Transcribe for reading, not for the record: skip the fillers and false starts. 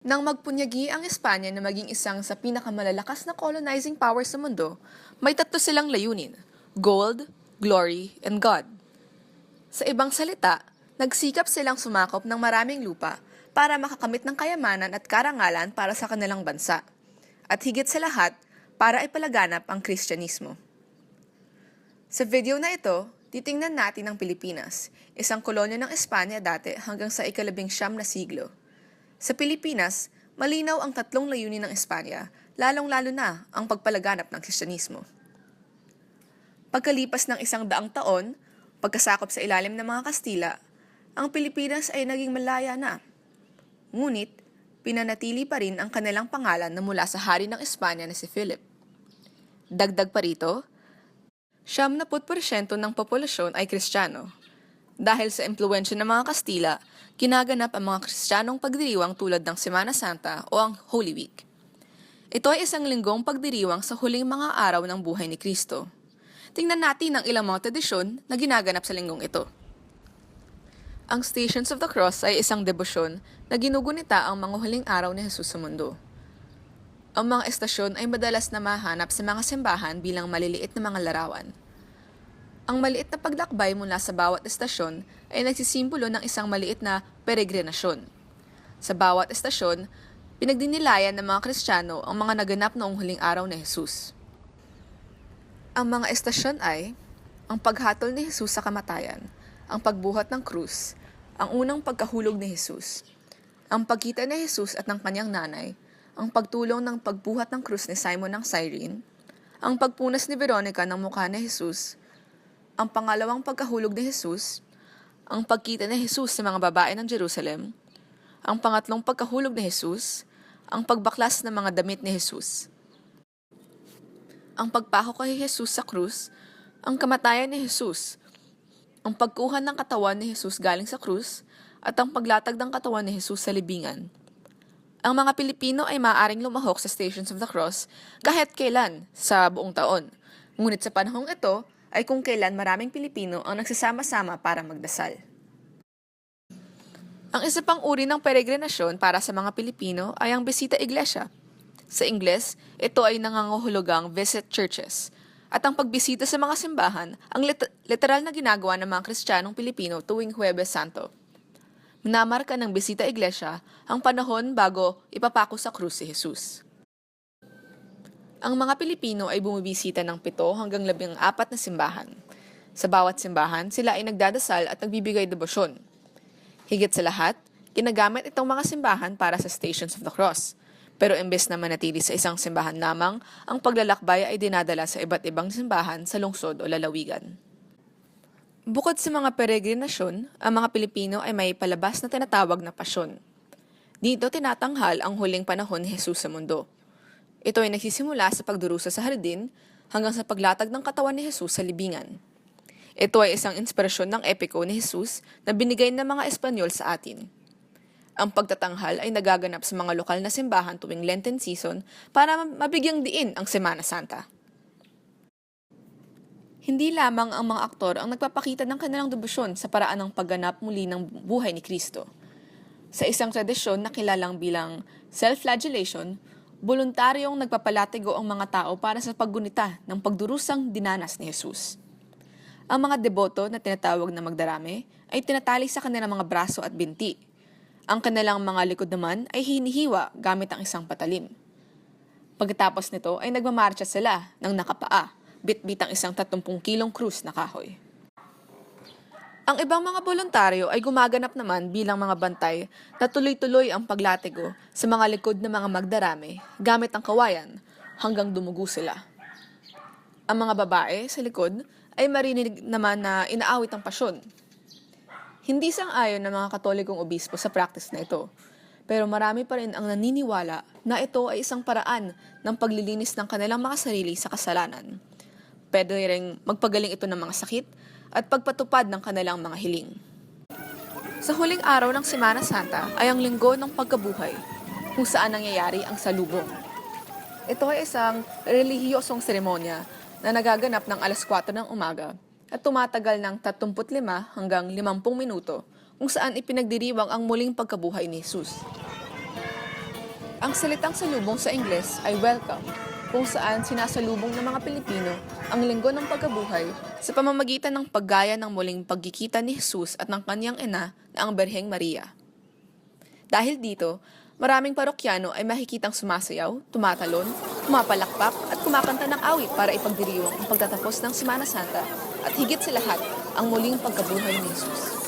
Nang magpunyagi ang Espanya na maging isang sa pinakamalalakas na colonizing power sa mundo, may tatlo silang layunin: gold, glory, and God. Sa ibang salita, nagsikap silang sumakop ng maraming lupa para makakamit ng kayamanan at karangalan para sa kanilang bansa. At higit sa lahat, para ipalaganap ang Kristyanismo. Sa video na ito, titingnan natin ang Pilipinas, isang kolonya ng Espanya dati hanggang sa ika-19 na siglo. Sa Pilipinas, malinaw ang tatlong layunin ng Espanya, lalong-lalo na ang pagpalaganap ng Kristyanismo. Pagkalipas ng 100 taon, pagkasakop sa ilalim ng mga Kastila, ang Pilipinas ay naging malaya na. Ngunit, pinanatili pa rin ang kanilang pangalan na mula sa hari ng Espanya na si Philip. Dagdag pa rito, 70% ng populasyon ay Kristiyano. Dahil sa impluwensya ng mga Kastila, ginaganap ang mga Kristiyanong pagdiriwang tulad ng Semana Santa o ang Holy Week. Ito ay isang linggong pagdiriwang sa huling mga araw ng buhay ni Kristo. Tingnan natin ang ilang mga tradisyon na ginaganap sa linggong ito. Ang Stations of the Cross ay isang debosyon na ginugunita ang mga huling araw ni Jesus sa mundo. Ang mga estasyon ay madalas na mahanap sa mga simbahan bilang maliliit na mga larawan. Ang maliit na paglakbay mula sa bawat estasyon ay nagsisimbolo ng isang maliit na peregrinasyon. Sa bawat estasyon, pinagdinilayan ng mga Kristiyano ang mga naganap noong huling araw ni Jesus. Ang mga estasyon ay ang paghatol ni Jesus sa kamatayan, ang pagbuhat ng krus, ang unang pagkahulog ni Jesus, ang pagkita ni Jesus at ng kanyang nanay, ang pagtulong ng pagbuhat ng krus ni Simon ng Cyrene, ang pagpunas ni Veronica ng mukha ni Jesus, ang pangalawang pagkahulog ni Jesus, ang pagkita ni Jesus sa mga babae ng Jerusalem, ang pangatlong pagkahulog ni Jesus, ang pagbaklas ng mga damit ni Jesus, ang pagpako kay Jesus sa krus, ang kamatayan ni Jesus, ang pagkuha ng katawan ni Jesus galing sa krus, at ang paglatag ng katawan ni Jesus sa libingan. Ang mga Pilipino ay maaaring lumahok sa Stations of the Cross kahit kailan sa buong taon. Ngunit sa panahong ito, ay kung kailan maraming Pilipino ang nagsasama-sama para magdasal. Ang isa pang uri ng peregrinasyon para sa mga Pilipino ay ang bisita iglesia. Sa Ingles, ito ay nangangahulugang visit churches. At ang pagbisita sa mga simbahan, ang literal na ginagawa ng mga Kristiyanong Pilipino tuwing Huwebes Santo. Minamarka ng bisita iglesia ang panahon bago ipapako sa krus si Jesus. Ang mga Pilipino ay bumibisita ng 7 hanggang 14 na simbahan. Sa bawat simbahan, sila ay nagdadasal at nagbibigay debosyon. Higit sa lahat, ginagamit itong mga simbahan para sa Stations of the Cross. Pero imbes na manatili sa isang simbahan lamang, ang paglalakbay ay dinadala sa iba't ibang simbahan sa lungsod o lalawigan. Bukod sa mga peregrinasyon, ang mga Pilipino ay may palabas na tinatawag na pasyon. Dito tinatanghal ang huling panahon ni Jesus sa mundo. Ito ay nagsisimula sa pagdurusa sa hardin hanggang sa paglatag ng katawan ni Jesus sa libingan. Ito ay isang inspirasyon ng epiko ni Jesus na binigay ng mga Espanyol sa atin. Ang pagtatanghal ay nagaganap sa mga lokal na simbahan tuwing Lenten season para mabigyang diin ang Semana Santa. Hindi lamang ang mga aktor ang nagpapakita ng kanilang debosyon sa paraan ng pagganap muli ng buhay ni Kristo. Sa isang tradisyon na kilalang bilang self-flagellation, voluntaryong nagpapalatigo ang mga tao para sa paggunita ng pagdurusang dinanas ni Jesus. Ang mga deboto na tinatawag na magdarame ay tinatali sa kanilang mga braso at binti. Ang kanilang mga likod naman ay hinihiwa gamit ang isang patalim. Pagkatapos nito ay nagmamarcha sila ng nakapaa, bitbit ang isang 30 kilong krus na kahoy. Ang ibang mga voluntaryo ay gumaganap naman bilang mga bantay na tuloy-tuloy ang paglatigo sa mga likod ng mga magdarame gamit ang kawayan hanggang dumugo sila. Ang mga babae sa likod ay marinig naman na inaawit ang pasyon. Hindi sang-ayon ng mga Katolikong obispo sa practice na ito, pero marami pa rin ang naniniwala na ito ay isang paraan ng paglilinis ng kanilang mga sarili sa kasalanan. Pwede ring magpagaling ito ng mga sakit at pagpatupad ng kanilang mga hiling. Sa huling araw ng Semana Santa ay ang linggo ng pagkabuhay, kung saan nangyayari ang salubong. Ito ay isang relihiyosong seremonya na nagaganap ng alas 4 ng umaga at tumatagal ng 35 hanggang 50 minuto kung saan ipinagdiriwang ang muling pagkabuhay ni Jesus. Ang salitang salubong sa Ingles ay welcome, kung saan sinasalubong ng mga Pilipino ang linggo ng pagkabuhay sa pamamagitan ng paggaya ng muling pagkikita ni Jesus at ng kanyang ina na ang Berheng Maria. Dahil dito, maraming parokyano ay makikitang sumasayaw, tumatalon, pumapalakpak at kumakanta ng awit para ipagdiriwang ang pagtatapos ng Semana Santa at higit sa lahat ang muling pagkabuhay ni Jesus.